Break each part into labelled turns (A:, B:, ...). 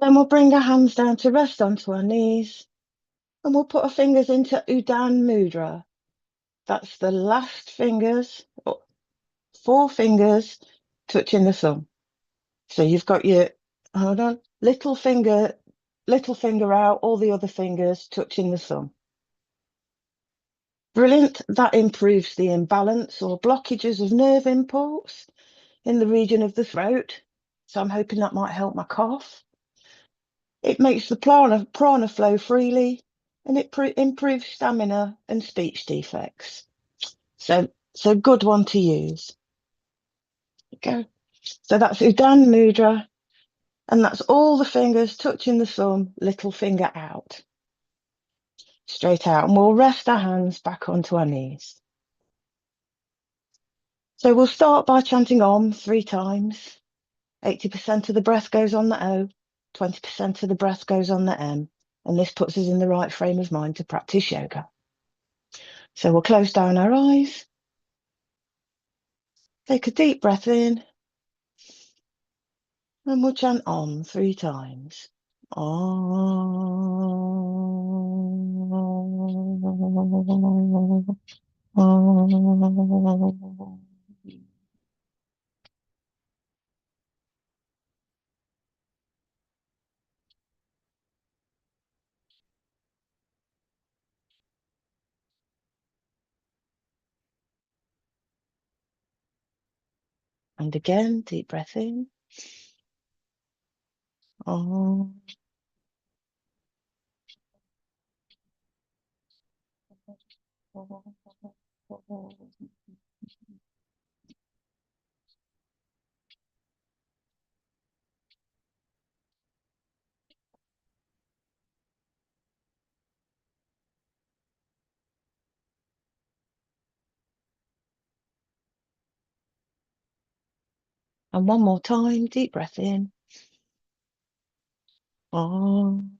A: Then we'll bring our hands down to rest onto our knees and we'll put our fingers into Udan Mudra. That's the last fingers, 4 fingers touching the thumb. So you've got your, hold on, little finger out, all the other fingers touching the thumb. Brilliant. That improves the imbalance or blockages of nerve impulse in the region of the throat. So I'm hoping that might help my cough. It makes the prana flow freely and it improves stamina and speech defects. So good one to use. Okay. So that's Udan Mudra, and that's all the fingers touching the thumb, little finger out, straight out. And we'll rest our hands back onto our knees. So we'll start by chanting Om 3 times. 80% of the breath goes on the O, 20% of the breath goes on the M, and this puts us in the right frame of mind to practice yoga. So we'll close down our eyes, take a deep breath in, and we'll chant Om 3 times. Om. Om. And again, deep breath in. Om. And one more time, deep breath in. Om.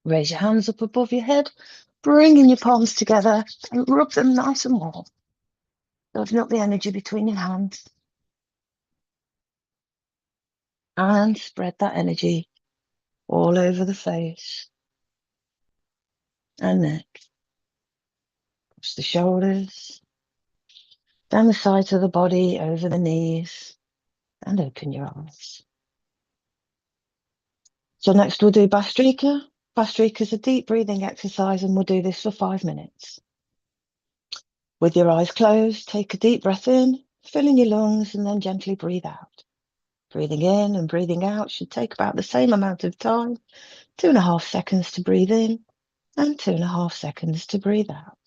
A: Raise your hands up above your head, bringing your palms together and rub them nice and warm, building up the energy between your hands. And spread that energy all over the face and neck, across the shoulders, down the sides of the body, over the knees, and open your eyes. So next we'll do Bastrika. Bastrika is a deep breathing exercise and we'll do this for 5 minutes. With your eyes closed, take a deep breath in, filling your lungs, and then gently breathe out. Breathing in and breathing out should take about the same amount of time, 2.5 seconds to breathe in and 2.5 seconds to breathe out.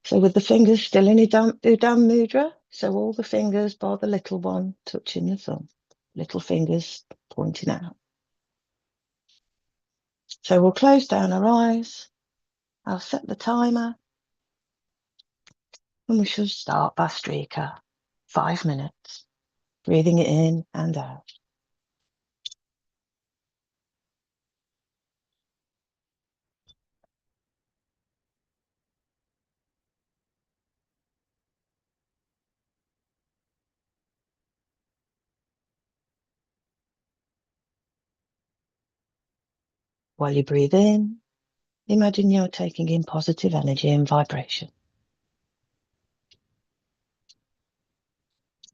A: So with the fingers still in Udam Mudra, so all the fingers bar the little one touching the thumb, little fingers pointing out. So we'll close down our eyes. I'll set the timer and we shall start Bastrika. 5 minutes, breathing it in and out. While you breathe in, imagine you're taking in positive energy and vibration.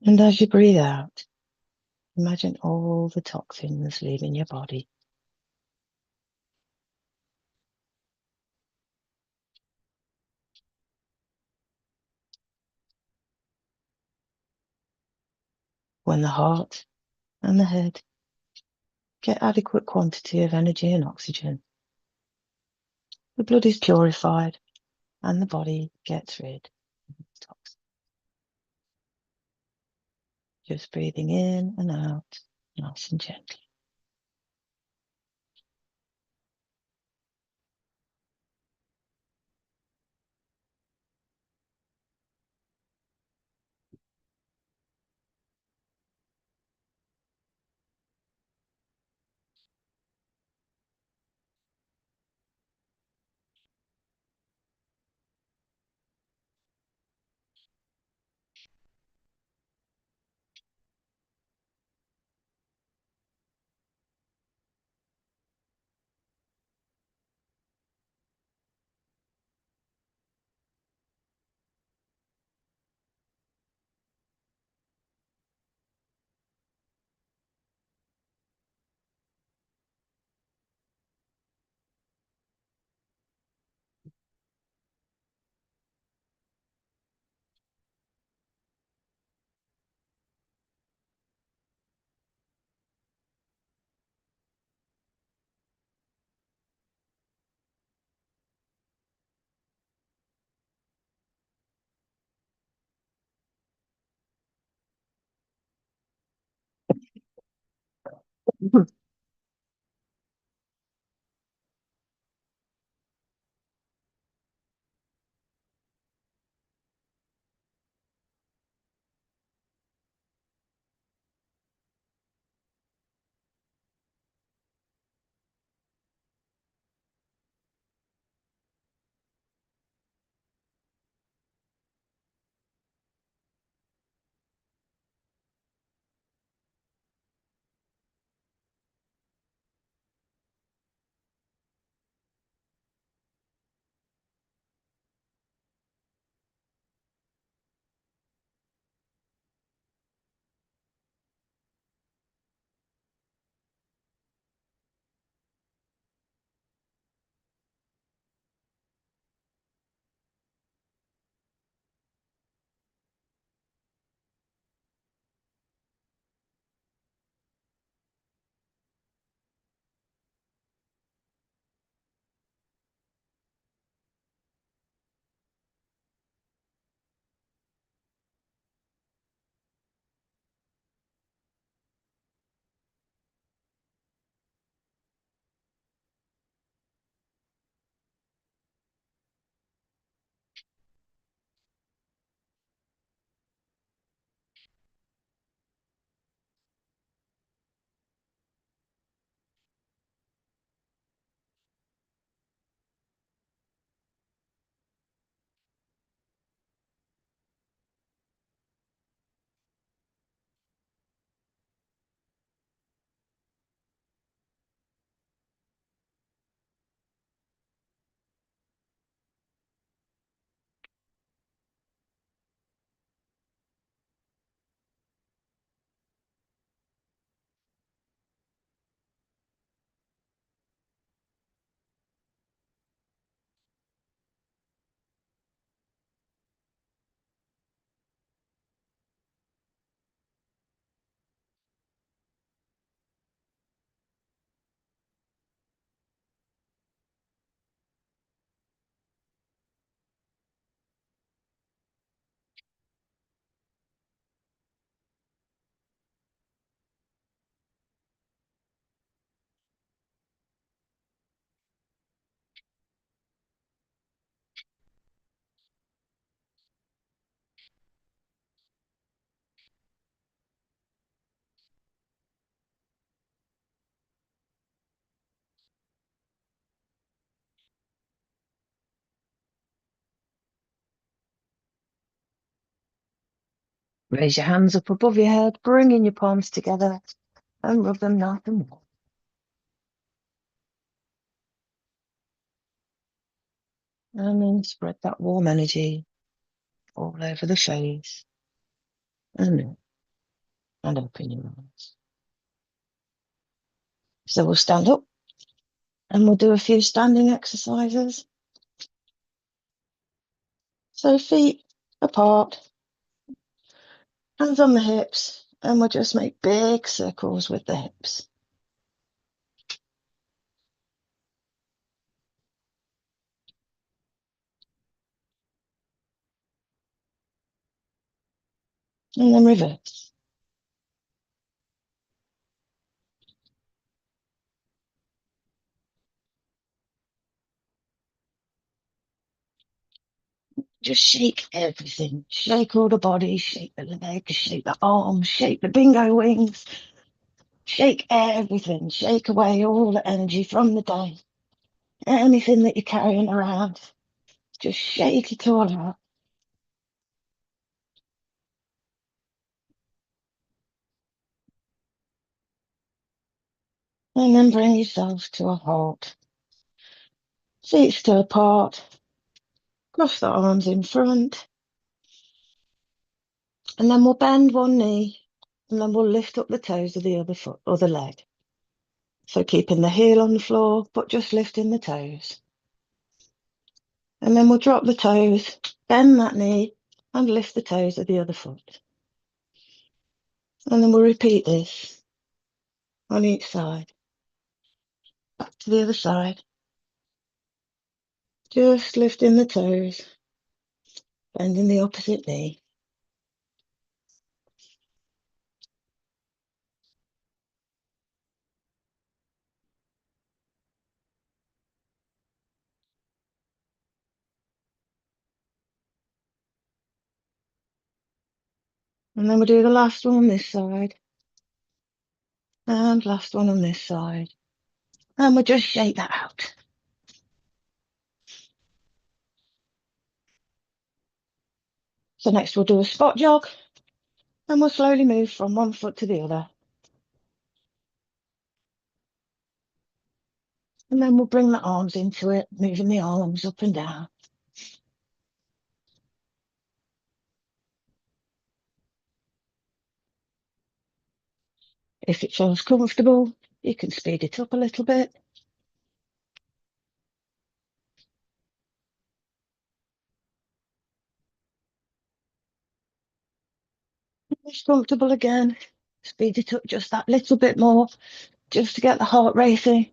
A: And as you breathe out, imagine all the toxins leaving your body. When the heart and the head get adequate quantity of energy and oxygen, the blood is purified and the body gets rid of toxins. Just breathing in and out, nice and gently. Raise your hands up above your head, bringing your palms together and rub them nice and warm. And then spread that warm energy all over the face and open your eyes. So we'll stand up and we'll do a few standing exercises. So feet apart, hands on the hips, and we'll just make big circles with the hips. And then reverse. Just shake everything. Shake all the body, shake the legs, shake the arms, shake the bingo wings. Shake everything. Shake away all the energy from the day. Anything that you're carrying around, just shake it all out. And then bring yourself to a halt. Feet still apart. Cross the arms in front. And then we'll bend one knee. And then we'll lift up the toes of the other foot or the leg. So keeping the heel on the floor, but just lifting the toes. And then we'll drop the toes, bend that knee, and lift the toes of the other foot. And then we'll repeat this on each side. Back to the other side. Just lifting the toes, bending the opposite knee. And then we'll do the last one on this side. And last one on this side. And we'll just shake that out. So next we'll do a spot jog. And we'll slowly move from one foot to the other. And then we'll bring the arms into it, moving the arms up and down. If it feels comfortable, you can speed it up a little bit. If it's comfortable again, speed it up just that little bit more, just to get the heart racing.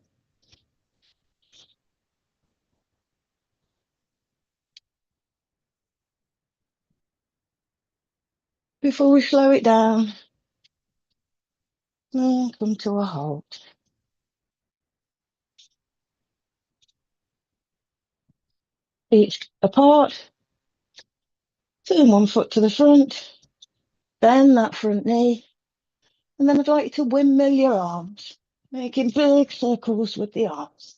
A: Before we slow it down and come to a halt. Feet apart, turn one foot to the front, bend that front knee, and then I'd like you to windmill your arms, making big circles with the arms.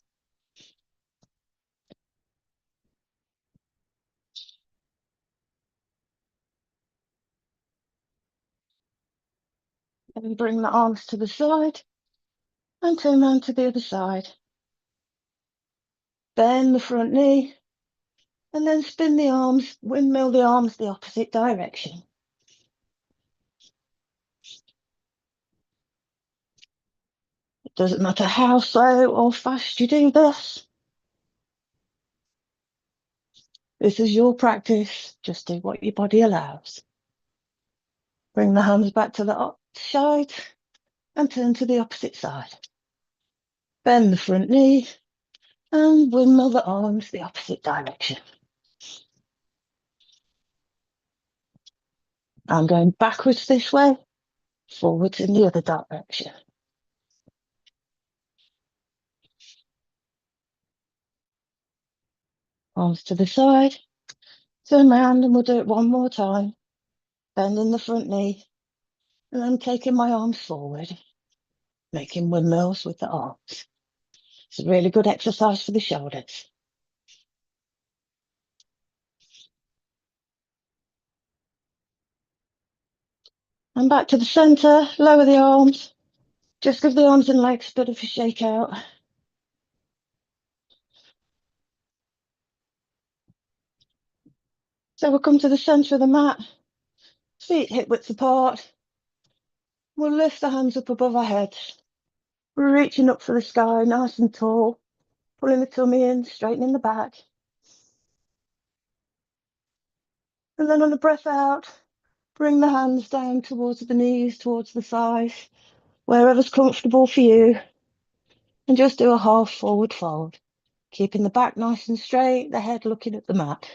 A: Then bring the arms to the side and turn around to the other side. Bend the front knee and then spin the arms, windmill the arms the opposite direction. It doesn't matter how slow or fast you do this. This is your practice. Just do what your body allows. Bring the hands back to the side and turn to the opposite side. Bend the front knee and windmill the arms the opposite direction. I'm going backwards this way, forwards in the other direction. Arms to the side, turn around and we'll do it one more time. Bending the front knee and then taking my arms forward, making windmills with the arms. It's a really good exercise for the shoulders. And back to the centre, lower the arms. Just give the arms and legs a bit of a shake out. So we'll come to the centre of the mat, feet hip width apart. We'll lift the hands up above our heads, reaching up for the sky, nice and tall, pulling the tummy in, straightening the back. And then on a breath out, bring the hands down towards the knees, towards the thighs, wherever's comfortable for you. And just do a half forward fold, keeping the back nice and straight, the head looking at the mat.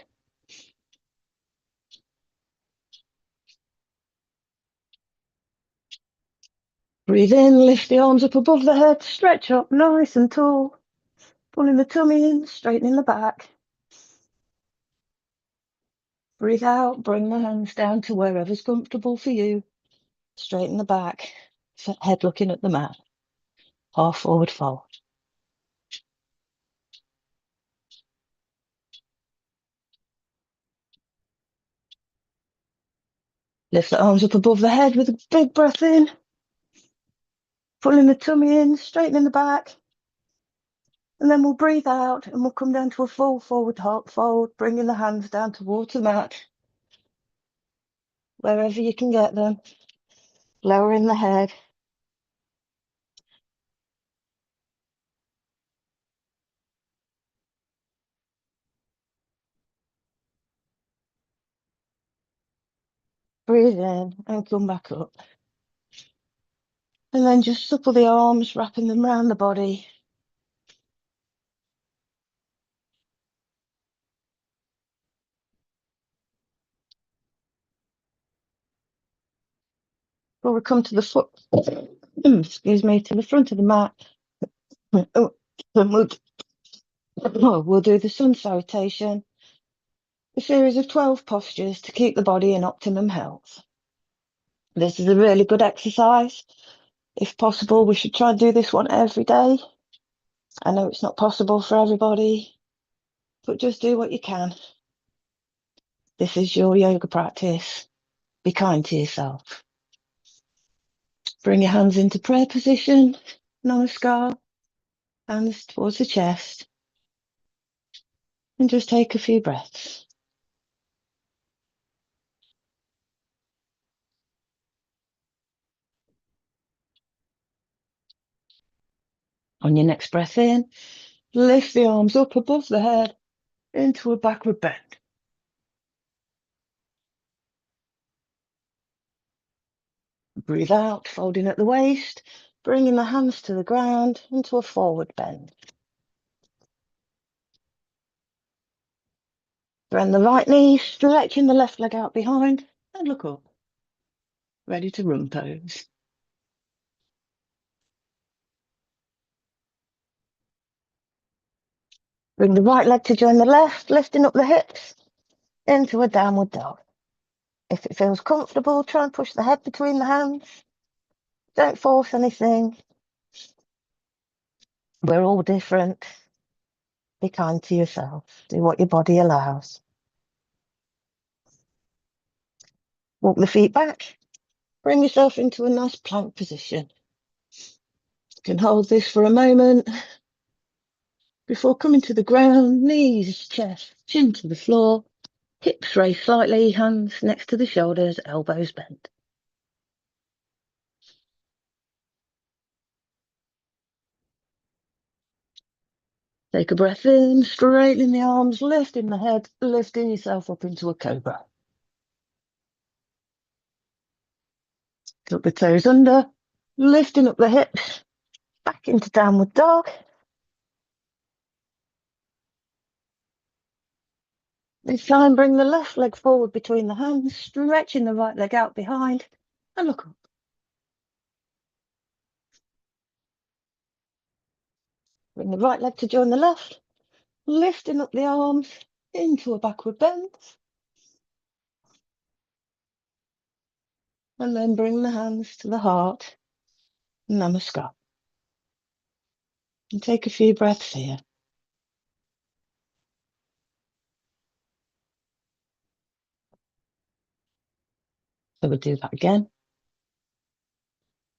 A: Breathe in, lift the arms up above the head, stretch up nice and tall, pulling the tummy in, straightening the back. Breathe out, bring the hands down to wherever's comfortable for you. Straighten the back, head looking at the mat. Half forward fold. Lift the arms up above the head with a big breath in, pulling the tummy in, straightening the back. And then we'll breathe out and we'll come down to a full forward fold, bringing the hands down towards the mat, wherever you can get them, lowering the head. Breathe in and come back up. And then just supple the arms, wrapping them around the body. Before we come to the foot, excuse me, to the front of the mat. Oh, we'll do the sun salutation, a series of 12 postures to keep the body in optimum health. This is a really good exercise. If possible, we should try and do this one every day. I know it's not possible for everybody, but just do what you can. This is your yoga practice. Be kind to yourself. Bring your hands into prayer position. Namaskar. Hands towards the chest. And just take a few breaths. On your next breath in, lift the arms up above the head into a backward bend. Breathe out, folding at the waist, bringing the hands to the ground into a forward bend. Bend the right knee, stretching the left leg out behind, and look up. Ready to run pose. Bring the right leg to join the left, lifting up the hips into a downward dog. If it feels comfortable, try and push the head between the hands. Don't force anything. We're all different. Be kind to yourself. Do what your body allows. Walk the feet back. Bring yourself into a nice plank position. You can hold this for a moment before coming to the ground. Knees, chest, chin to the floor. Hips raised slightly, hands next to the shoulders, elbows bent. Take a breath in, straightening the arms, lifting the head, lifting yourself up into a cobra. Tuck the toes under, lifting up the hips, back into downward dog. This time, bring the left leg forward between the hands, stretching the right leg out behind, and look up. Bring the right leg to join the left, lifting up the arms into a backward bend. And then bring the hands to the heart. Namaskar. And take a few breaths here. So we'll do that again.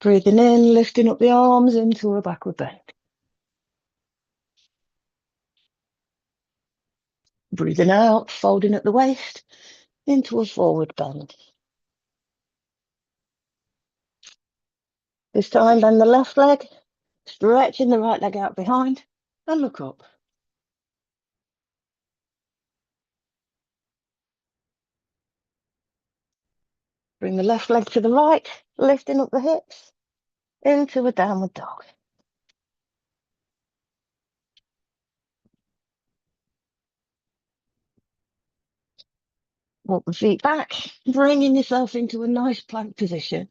A: Breathing in, lifting up the arms into a backward bend. Breathing out, folding at the waist into a forward bend. This time, bend the left leg, stretching the right leg out behind, and look up. Bring the left leg to the right, lifting up the hips into a downward dog. Walk the feet back, bringing yourself into a nice plank position.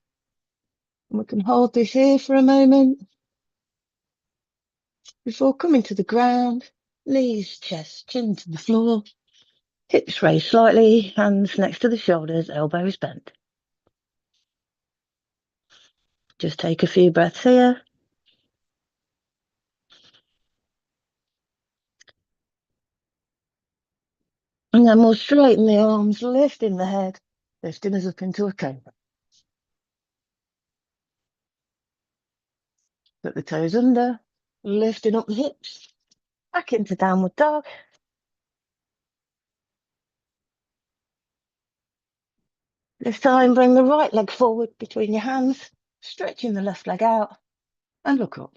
A: And we can hold this here for a moment before coming to the ground. Knees, chest, chin to the floor. Hips raised slightly, hands next to the shoulders, elbows bent. Just take a few breaths here. And then we'll straighten the arms, lifting the head, lifting us up into a cobra. Put the toes under, lifting up the hips, back into downward dog. This time, bring the right leg forward between your hands, stretching the left leg out, and look up.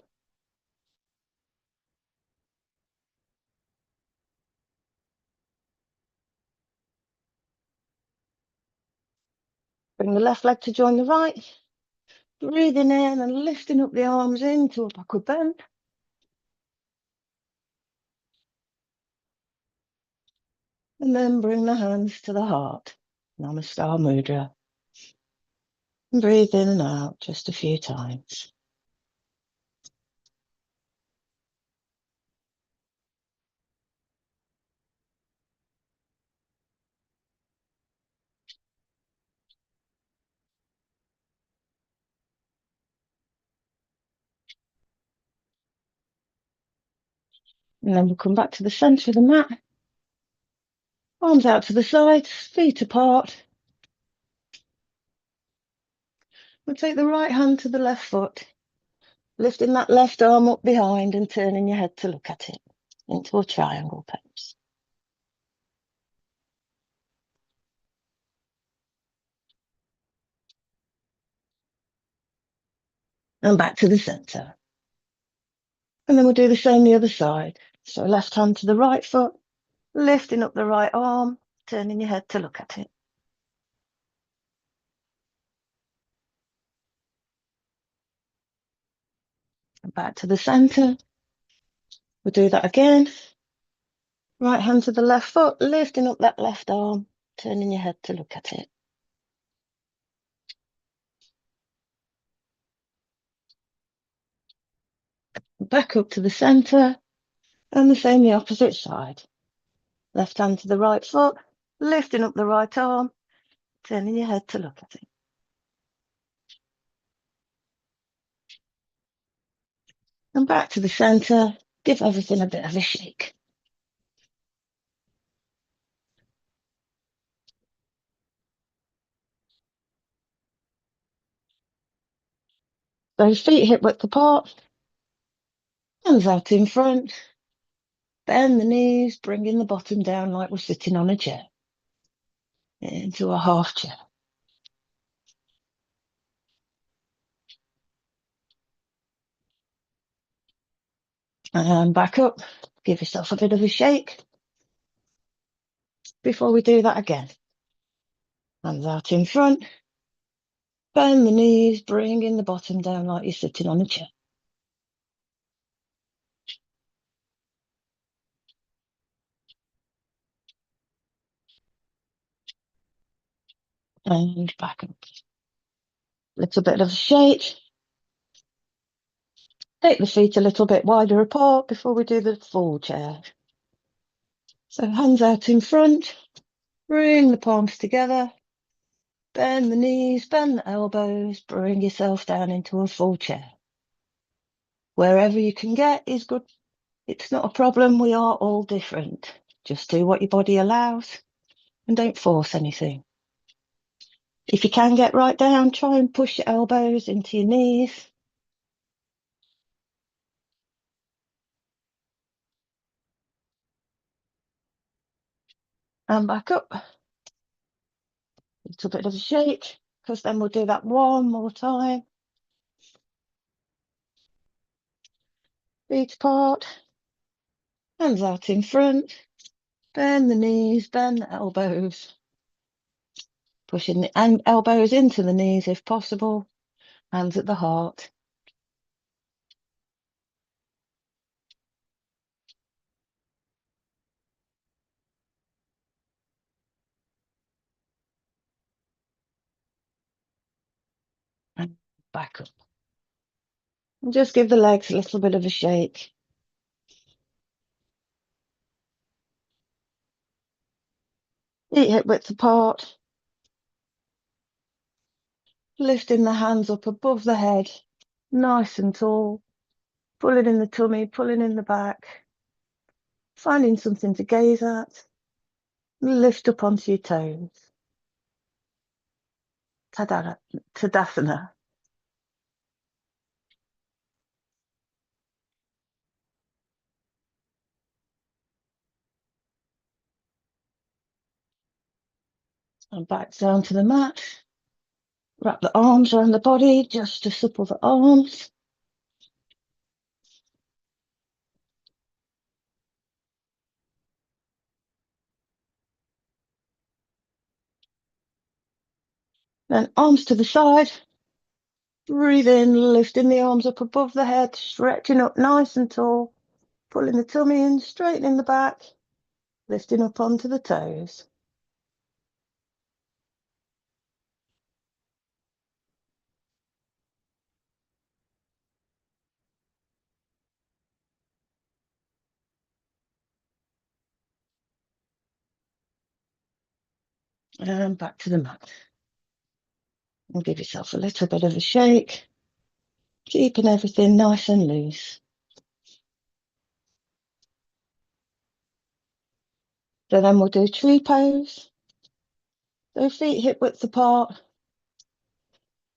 A: Bring the left leg to join the right, breathing in and lifting up the arms into a backward bend. And then bring the hands to the heart. Namaskar Mudra. And breathe in and out just a few times. And then we'll come back to the centre of the mat. Arms out to the sides, feet apart. We'll take the right hand to the left foot, lifting that left arm up behind and turning your head to look at it into a triangle pose. And back to the centre. And then we'll do the same the other side. So left hand to the right foot, lifting up the right arm, turning your head to look at it. And back to the centre. We'll do that again. Right hand to the left foot, lifting up that left arm, turning your head to look at it. Back up to the centre, and the same the opposite side. Left hand to the right foot, lifting up the right arm, turning your head to look at it. And back to the centre, give everything a bit of a shake. So feet hip width apart, hands out in front, bend the knees, bringing the bottom down like we're sitting on a chair, into a half chair. And back up, give yourself a bit of a shake before we do that again. Hands out in front, bend the knees, bringing the bottom down like you're sitting on a chair. And back up. Little bit of a shake. Take the feet a little bit wider apart before we do the full chair. So hands out in front, bring the palms together, bend the knees, bend the elbows, bring yourself down into a full chair. Wherever you can get is good. It's not a problem. We are all different. Just do what your body allows and don't force anything. If you can get right down, try and push your elbows into your knees. And back up. A little bit of a shake, because then we'll do that one more time. Feet apart, hands out in front, bend the knees, bend the elbows, pushing the elbows into the knees if possible, hands at the heart. And back up. And just give the legs a little bit of a shake. Feet hip width apart, lifting the hands up above the head, nice and tall, pulling in the tummy, pulling in the back, finding something to gaze at, lift up onto your toes. Tadasana. And back down to the mat. Wrap the arms around the body just to supple the arms. Then arms to the side. Breathe in, lifting the arms up above the head, stretching up nice and tall, pulling the tummy in, straightening the back, lifting up onto the toes. And back to the mat. And give yourself a little bit of a shake, keeping everything nice and loose. So then we'll do tree pose. So feet hip width apart,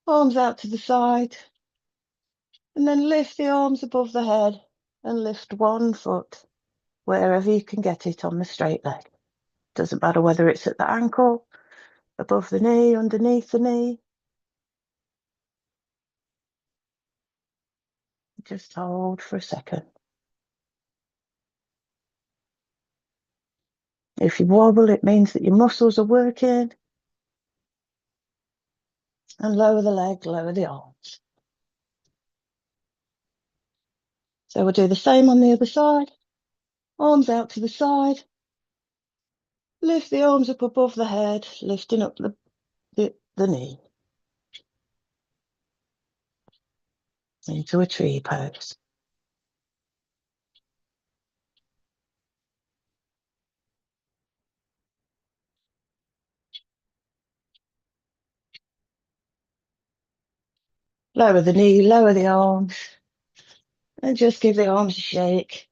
A: arms out to the side, and then lift the arms above the head and lift one foot wherever you can get it on the straight leg. Doesn't matter whether it's at the ankle, above the knee, underneath the knee. Just hold for a second. If you wobble, it means that your muscles are working. And lower the leg, lower the arms. So we'll do the same on the other side. Arms out to the side. Lift the arms up above the head, lifting up the knee. Into a tree pose. Lower the knee, lower the arms, and just give the arms a shake.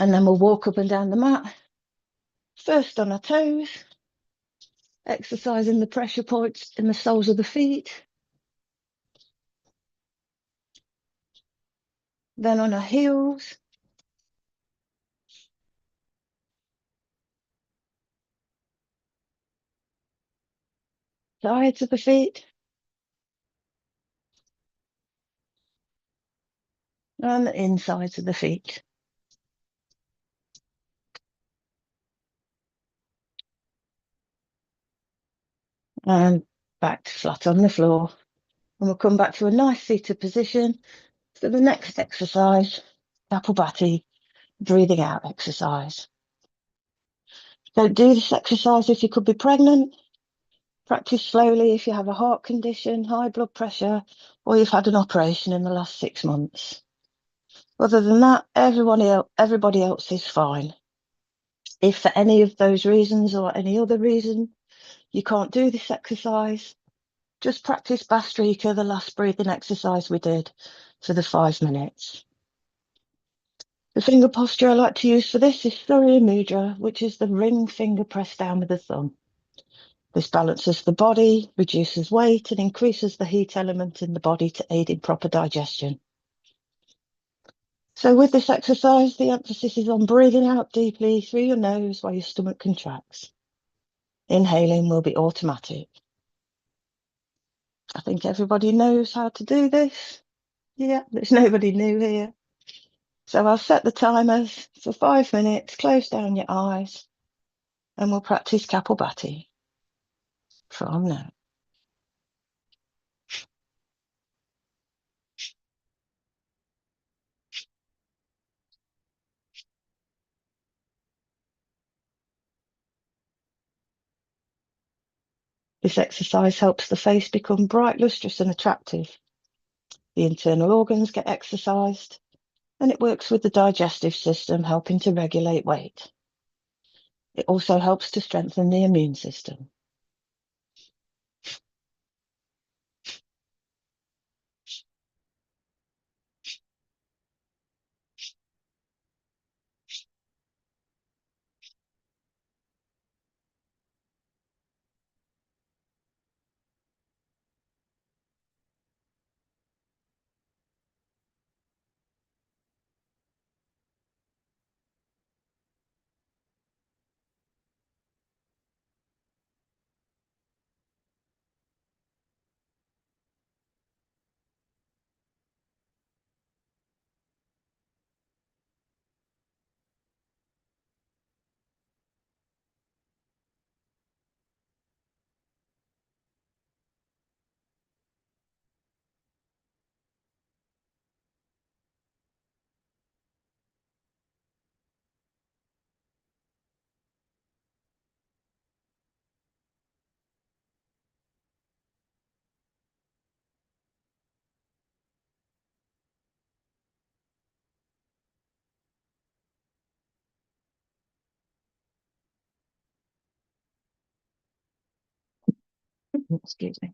A: And then we'll walk up and down the mat. First on our toes, exercising the pressure points in the soles of the feet. Then on our heels. Sides of the feet. And the insides of the feet. And back to flat on the floor. And we'll come back to a nice seated position for the next exercise, Kapalbhati, breathing out exercise. Don't do this exercise if you could be pregnant. Practice slowly if you have a heart condition, high blood pressure, or you've had an operation in the last 6 months. Other than that, everybody else is fine. If for any of those reasons or any other reason you can't do this exercise, just practice Bastrika, the last breathing exercise we did, for the 5 minutes. The finger posture I like to use for this is Surya Mudra, which is the ring finger pressed down with the thumb. This balances the body, reduces weight, and increases the heat element in the body to aid in proper digestion. So with this exercise, the emphasis is on breathing out deeply through your nose while your stomach contracts. Inhaling will be automatic. I think everybody knows how to do this. Yeah, there's nobody new here. So I'll set the timers for 5 minutes, close down your eyes, and we'll practice Kapalbhati from now. This exercise helps the face become bright, lustrous, and attractive. The internal organs get exercised, and it works with the digestive system, helping to regulate weight. It also helps to strengthen the immune system. Excuse me.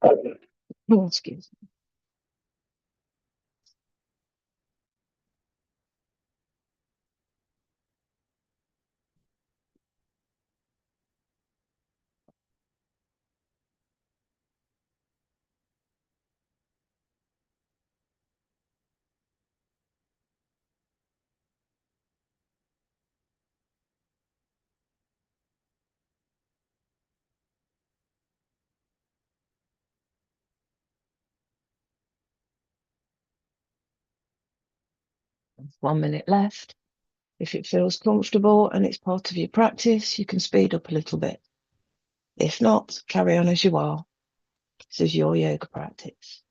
A: Oh, excuse me. 1 minute left. If it feels comfortable and it's part of your practice, you can speed up a little bit. If not, carry on as you are. This is your yoga practice.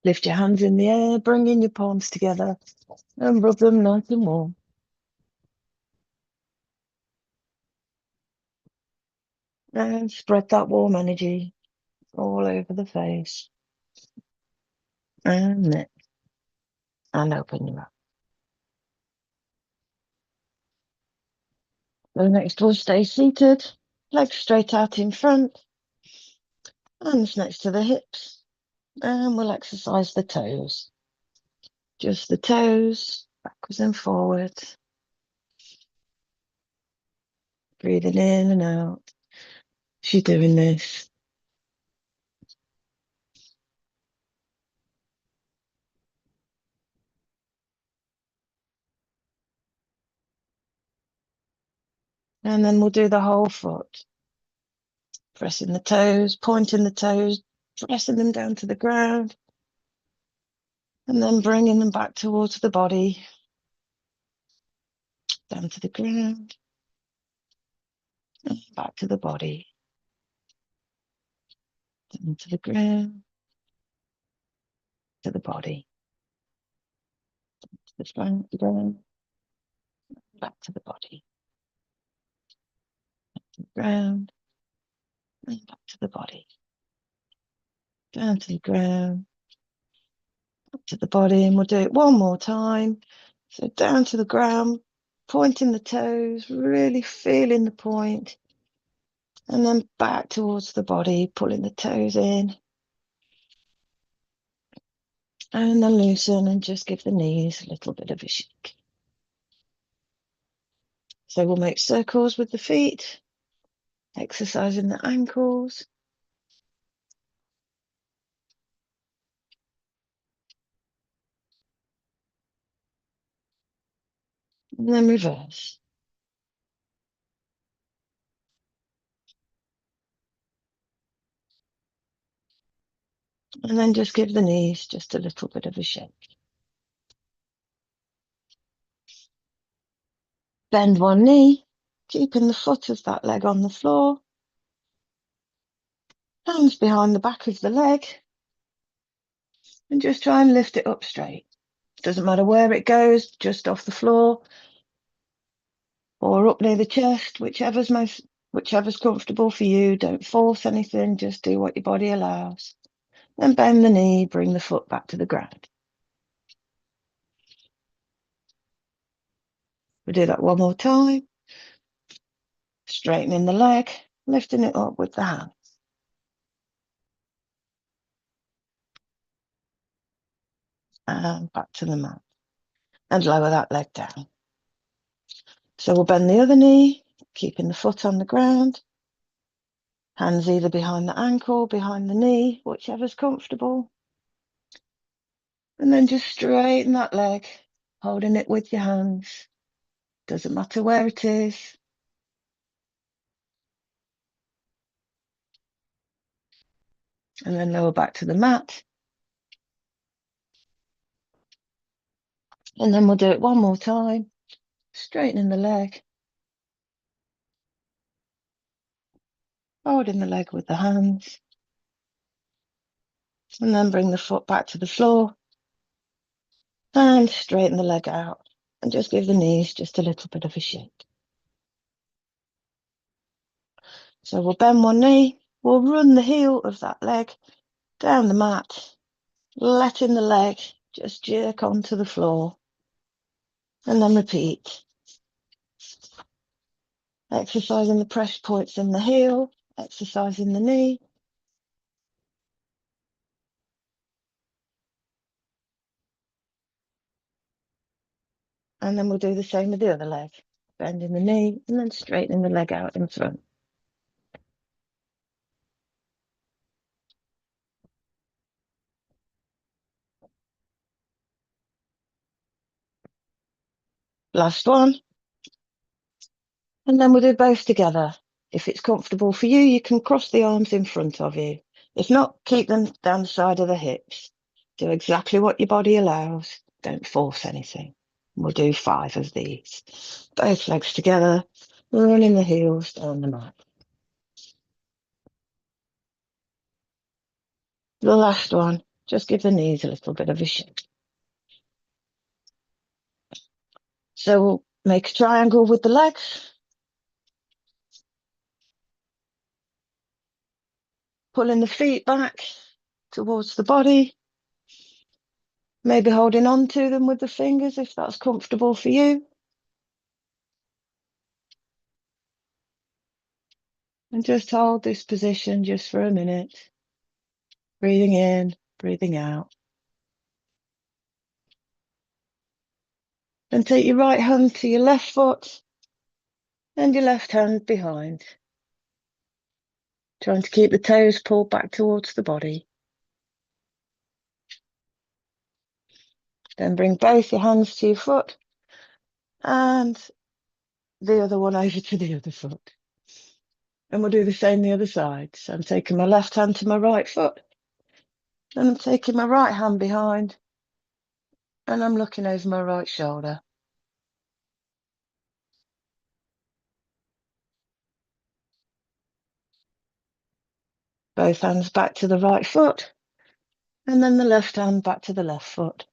A: Lift your hands in the air, bring in your palms together and rub them nice and warm. And spread that warm energy all over the face and neck. And open your mouth. The next one, stay seated, legs straight out in front, hands next to the hips, and we'll exercise the toes. Just the toes, backwards and forwards. Breathing in and out. She's doing this. And then we'll do the whole foot. Pressing the toes, pointing the toes, pressing them down to the ground, and then bringing them back towards the body, down to the ground, and back to the body, down to the ground, to the body, to the ground, back to the body, to the ground, and back to the body, down to the ground, up to the body, and we'll do it one more time. So down to the ground, pointing the toes, really feeling the point, and then back towards the body, pulling the toes in, and then loosen and just give the knees a little bit of a shake. So we'll make circles with the feet, exercising the ankles. And then reverse. And then just give the knees just a little bit of a shake. Bend one knee, keeping the foot of that leg on the floor. Hands behind the back of the leg. And just try and lift it up straight. Doesn't matter where it goes, just off the floor or up near the chest, whichever's comfortable for you. Don't force anything, just do what your body allows. Then bend the knee, bring the foot back to the ground. We'll do that one more time. Straightening the leg, lifting it up with the hand. And back to the mat. And lower that leg down. So we'll bend the other knee, keeping the foot on the ground. Hands either behind the ankle, behind the knee, whichever's comfortable. And then just straighten that leg, holding it with your hands. Doesn't matter where it is. And then lower back to the mat. And then we'll do it one more time. Straightening the leg. Holding the leg with the hands. And then bring the foot back to the floor. And straighten the leg out. And just give the knees just a little bit of a shake. So we'll bend one knee. We'll run the heel of that leg down the mat, letting the leg just jerk onto the floor. And then repeat. Exercising the pressure points in the heel, exercising the knee. And then we'll do the same with the other leg. Bending the knee and then straightening the leg out in front. Last one. And then we'll do both together. If it's comfortable for you, you can cross the arms in front of you. If not, keep them down the side of the hips. Do exactly what your body allows. Don't force anything. We'll do 5 of these. Both legs together, running the heels down the mat. The last one, just give the knees a little bit of a shake. So we'll make a triangle with the legs. Pulling the feet back towards the body. Maybe holding on to them with the fingers if that's comfortable for you. And just hold this position just for a minute. Breathing in, breathing out. Then take your right hand to your left foot and your left hand behind. Trying to keep the toes pulled back towards the body. Then bring both your hands to your foot and the other one over to the other foot. And we'll do the same the other side. So I'm taking my left hand to my right foot. And I'm taking my right hand behind. And I'm looking over my right shoulder. Both hands back to the right foot. And then the left hand back to the left foot.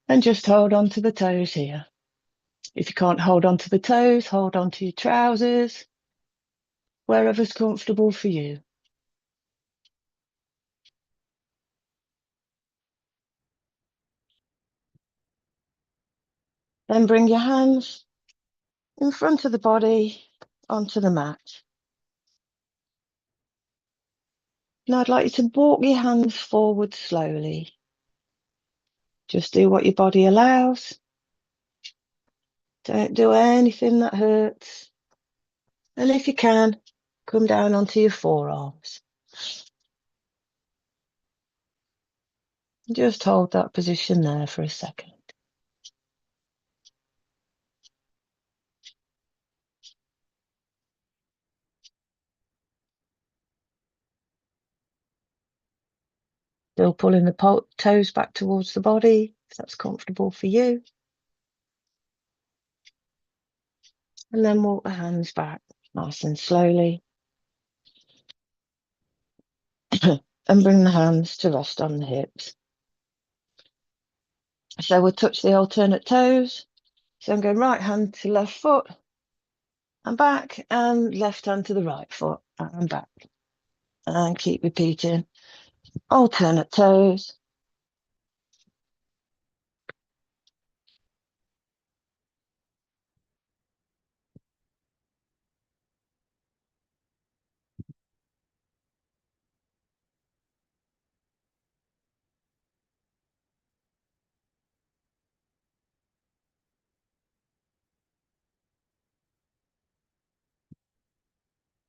A: And just hold on to the toes here. If you can't hold on to the toes, hold on to your trousers. Wherever's comfortable for you. Then bring your hands in front of the body onto the mat. Now I'd like you to walk your hands forward slowly. Just do what your body allows. Don't do anything that hurts. And if you can, come down onto your forearms. Just hold that position there for a second. Still pulling the toes back towards the body, if that's comfortable for you. And then walk the hands back nice and slowly. And bring the hands to rest on the hips. So we'll touch the alternate toes. So I'm going right hand to left foot and back, and left hand to the right foot and back. And keep repeating. Alternate toes.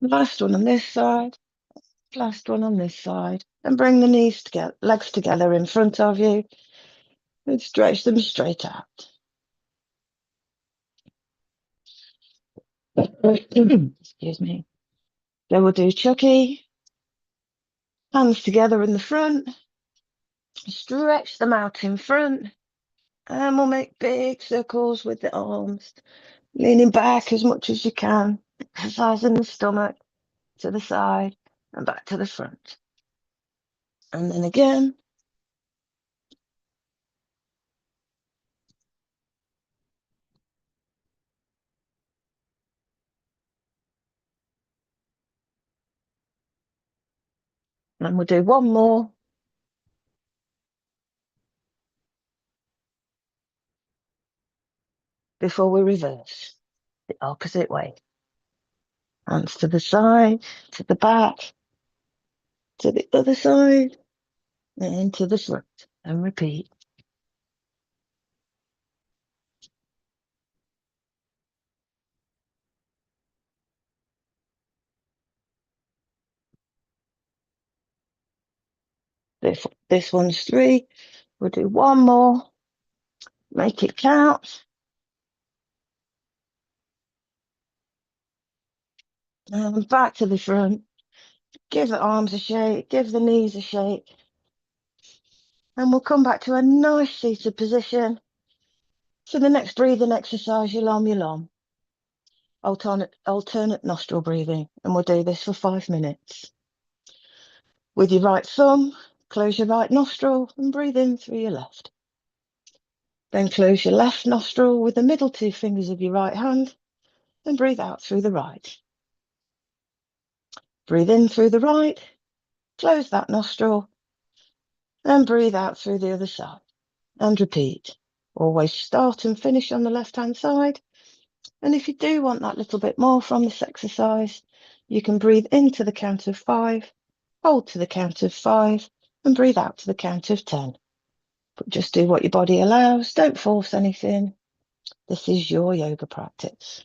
A: Last one on this side. Last one on this side. And bring the knees together, legs together in front of you and stretch them straight out. Excuse me. Then we'll do Chucky. Hands together in the front. Stretch them out in front. And we'll make big circles with the arms, leaning back as much as you can, exercising the stomach to the side and back to the front. And then again. And we'll do one more. Before we reverse the opposite way. Hands to the side, to the back, to the other side, and to the front. And repeat. This one's 3. We'll do one more. Make it count. And back to the front. Give the arms a shake. Give the knees a shake. And we'll come back to a nice seated position. For the next breathing exercise, yulom. Alternate nostril breathing. And we'll do this for 5 minutes. With your right thumb, close your right nostril and breathe in through your left. Then close your left nostril with the middle 2 fingers of your right hand and breathe out through the right. Breathe in through the right, close that nostril and breathe out through the other side. And repeat. Always start and finish on the left-hand side. And if you do want that little bit more from this exercise, you can breathe into the count of 5, hold to the count of 5 and breathe out to the count of 10. But just do what your body allows. Don't force anything. This is your yoga practice.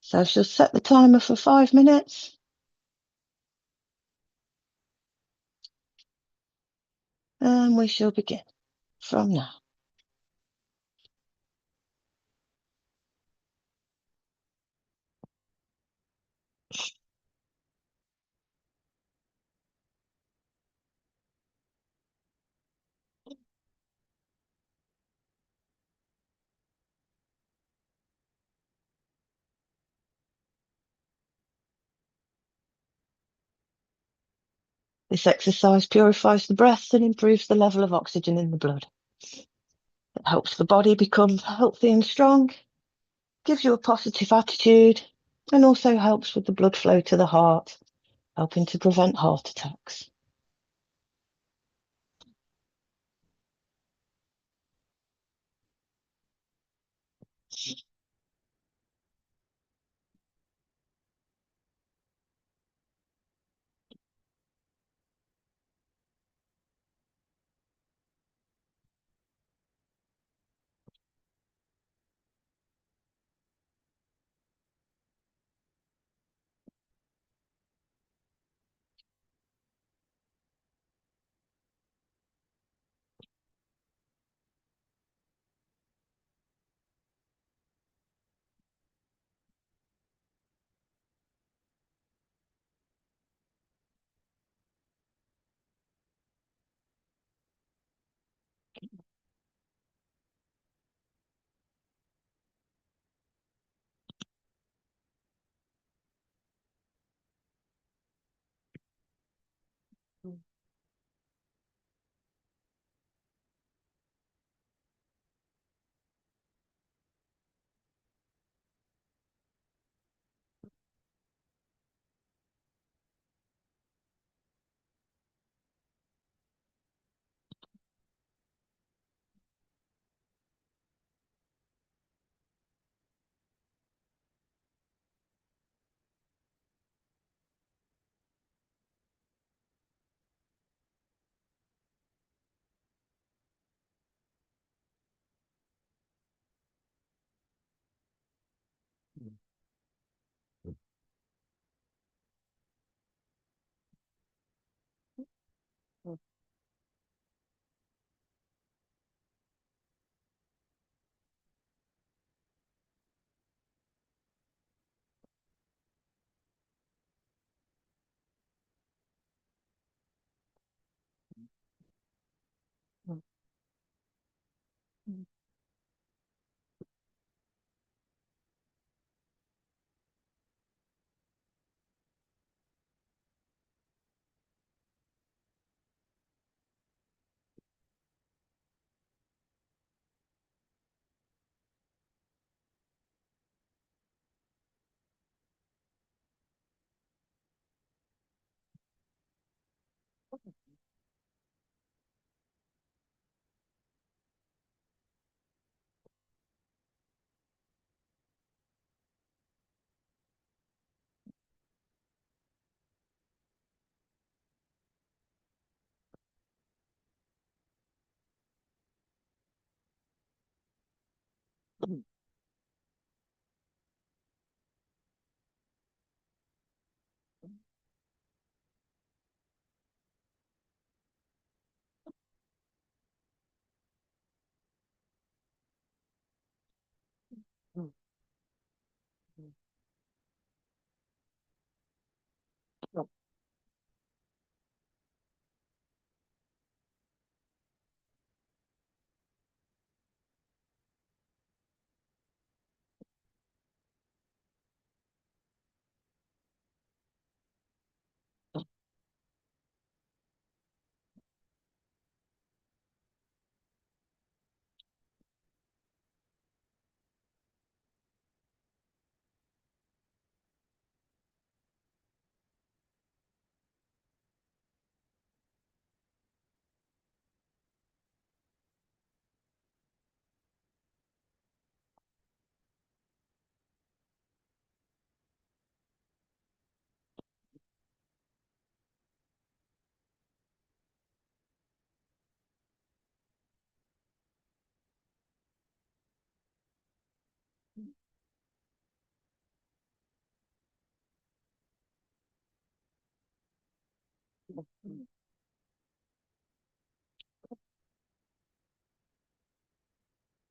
A: So I shall set the timer for 5 minutes. And we shall begin from now. This exercise purifies the breath and improves the level of oxygen in the blood. It helps the body become healthy and strong, gives you a positive attitude, and also helps with the blood flow to the heart, helping to prevent heart attacks.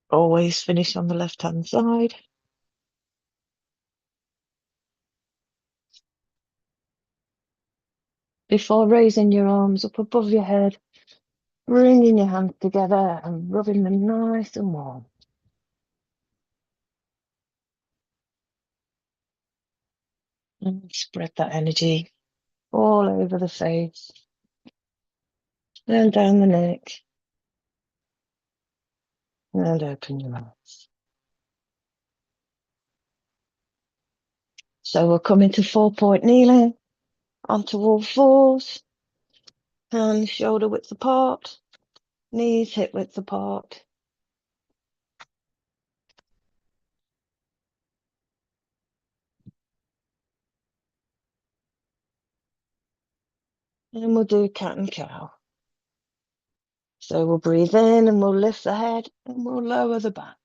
A: Always finish on the left-hand side. Before raising your arms up above your head, bringing your hands together and rubbing them nice and warm. And spread that energy all over the face and down the neck and open your eyes. So we'll come into 4-point kneeling onto all fours, hands shoulder width apart, knees hip width apart. And we'll do cat and cow. So we'll breathe in and we'll lift the head and we'll lower the back.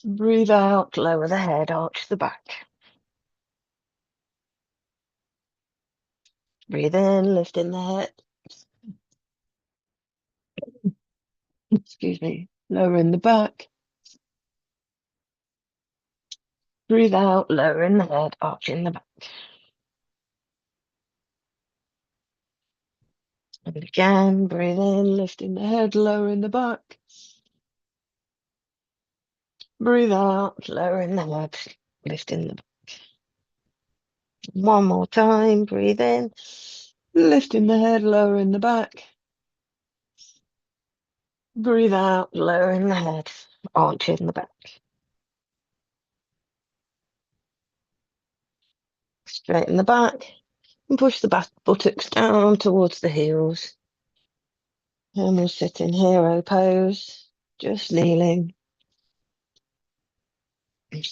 A: Breathe out, lower the head, arch the back. Breathe in, lifting the head. Excuse me, lowering the back. Breathe out, lowering the head, arching the back. And again, breathe in, lifting the head, lowering the back. Breathe out, lowering the head, lifting the back. One more time, breathe in, lifting the head, lowering the back. Breathe out, lowering the head, arching the back. Straighten the back and push the back buttocks down towards the heels. And we'll sit in hero pose, just kneeling.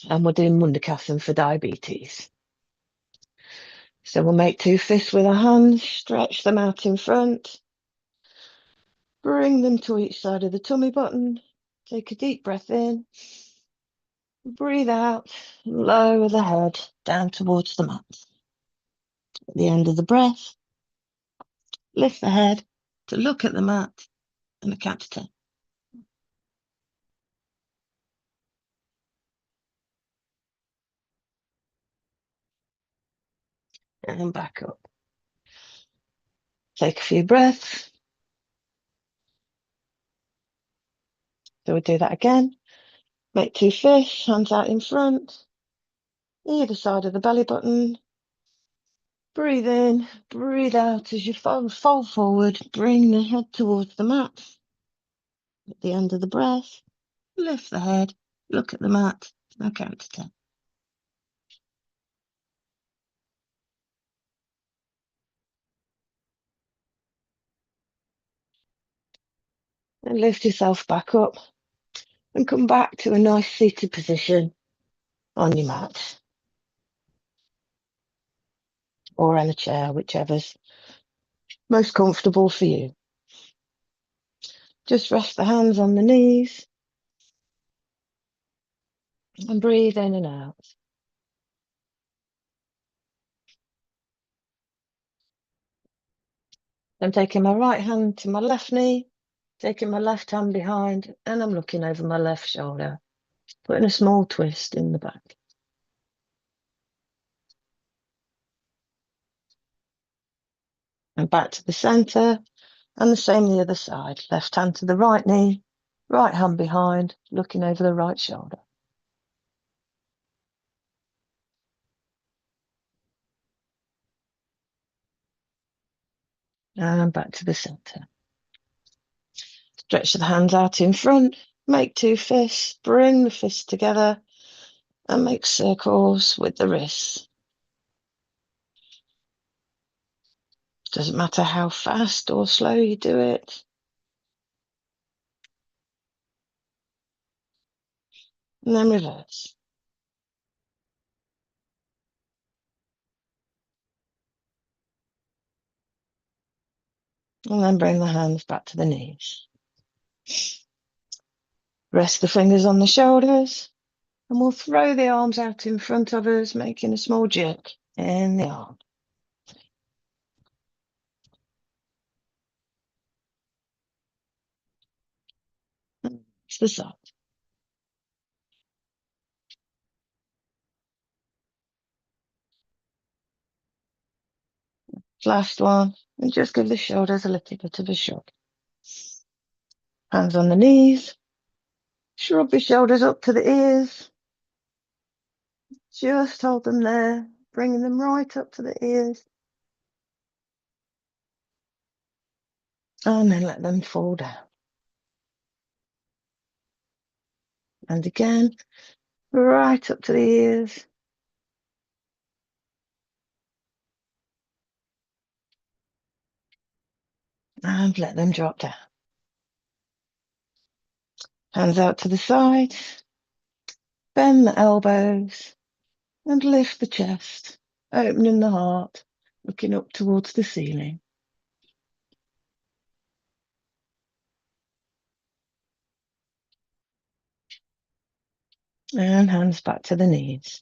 A: And we're doing Mundukasana for diabetes. So we'll make 2 fists with our hands, stretch them out in front. Bring them to each side of the tummy button. Take a deep breath in. Breathe out, lower the head down towards the mat. At the end of the breath, lift the head to look at the mat and a count to 10. And back up. Take a few breaths. So we'll do that again. Make 2 fists, hands out in front, either side of the belly button. Breathe in, breathe out as you fold forward. Bring the head towards the mat. At the end of the breath, lift the head, look at the mat, now count to 10. And lift yourself back up and come back to a nice seated position on your mat or on a chair, whichever's most comfortable for you. Just rest the hands on the knees and breathe in and out. I'm taking my right hand to my left knee, taking my left hand behind, and I'm looking over my left shoulder, putting a small twist in the back. And back to the centre, and the same the other side. Left hand to the right knee, right hand behind, looking over the right shoulder. And back to the centre. Stretch the hands out in front, make 2 fists, bring the fists together, and make circles with the wrists. Doesn't matter how fast or slow you do it. And then reverse. And then bring the hands back to the knees. Rest the fingers on the shoulders, and we'll throw the arms out in front of us, making a small jerk in the arm. And to the side. Last one, and just give the shoulders a little bit of a shrug. Hands on the knees, shrug your shoulders up to the ears. Just hold them there, bringing them right up to the ears. And then let them fall down. And again, right up to the ears. And let them drop down. Hands out to the sides. Bend the elbows and lift the chest, opening the heart, looking up towards the ceiling. And hands back to the knees.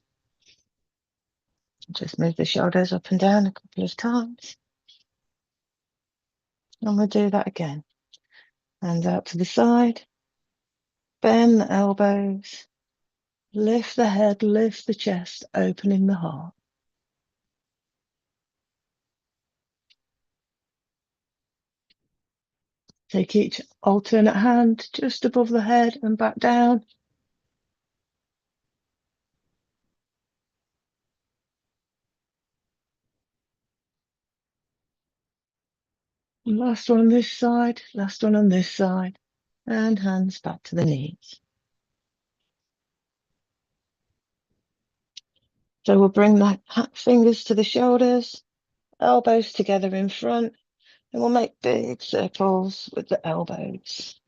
A: Just move the shoulders up and down a couple of times. And we'll do that again. Hands out to the side. Bend the elbows. Lift the head, lift the chest, opening the heart. Take each alternate hand just above the head and back down. And last one on this side, last one on this side. And hands back to the knees. So we'll bring the fingers to the shoulders, elbows together in front, and we'll make big circles with the elbows.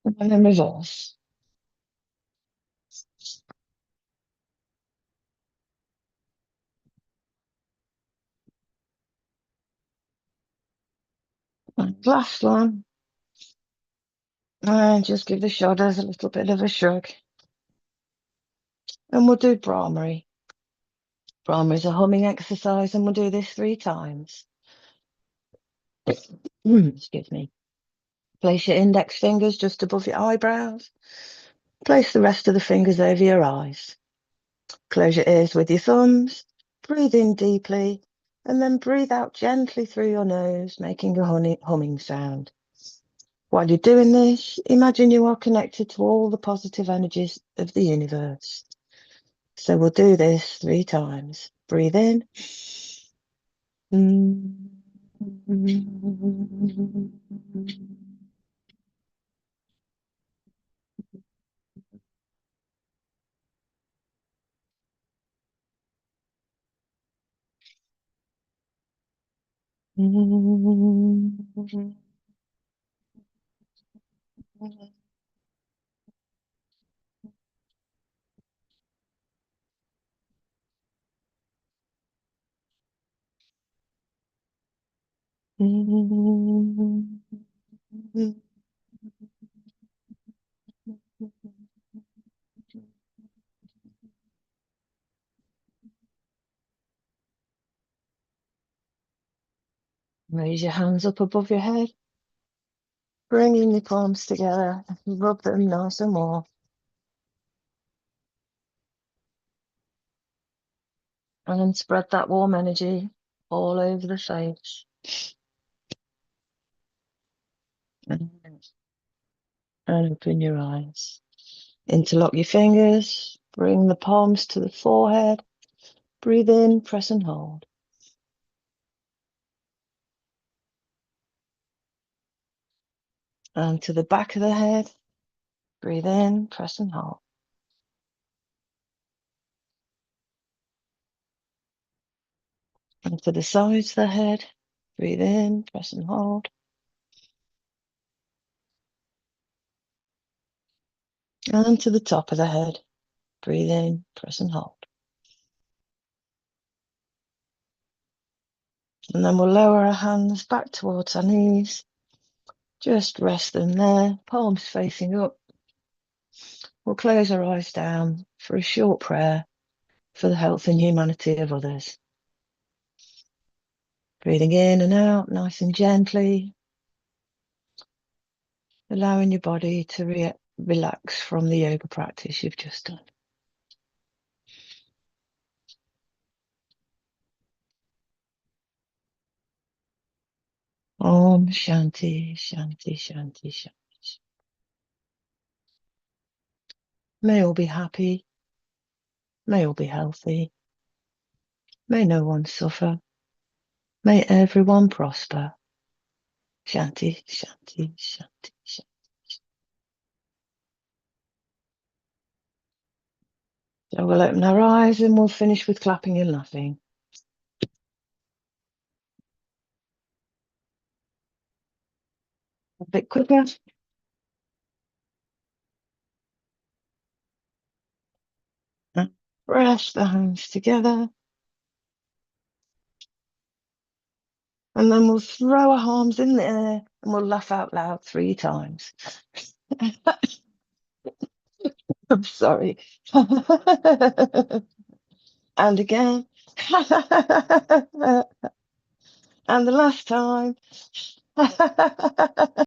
A: And then reverse. And last one. And just give the shoulders a little bit of a shrug. And we'll do Brahmari. Brahmari is a humming exercise, and we'll do this 3 times. Excuse me. Place your index fingers just above your eyebrows. Place the rest of the fingers over your eyes. Close your ears with your thumbs. Breathe in deeply and then breathe out gently through your nose, making a humming sound. While you're doing this, imagine you are connected to all the positive energies of the universe. So we'll do this 3 times. Breathe in. Raise your hands up above your head, bringing your palms together, rub them nice and warm, and then spread that warm energy all over the face. And open your eyes. Interlock your fingers, bring the palms to the forehead, breathe in, press and hold. And to the back of the head, breathe in, press and hold. And to the sides of the head, breathe in, press and hold. And to the top of the head, breathe in, press and hold. And then we'll lower our hands back towards our knees. Just rest them there, palms facing up. We'll close our eyes down for a short prayer for the health and humanity of others. Breathing in and out, nice and gently. Allowing your body to relax from the yoga practice you've just done. Om Shanti, Shanti, Shanti, Shanti. May all be happy. May all be healthy. May no one suffer. May everyone prosper. Shanti, Shanti, Shanti, Shanti. So we'll open our eyes and we'll finish with clapping and laughing. A bit quicker. Press the hands together. And then we'll throw our arms in the air and we'll laugh out loud 3 times. I'm sorry. And again. And the last time.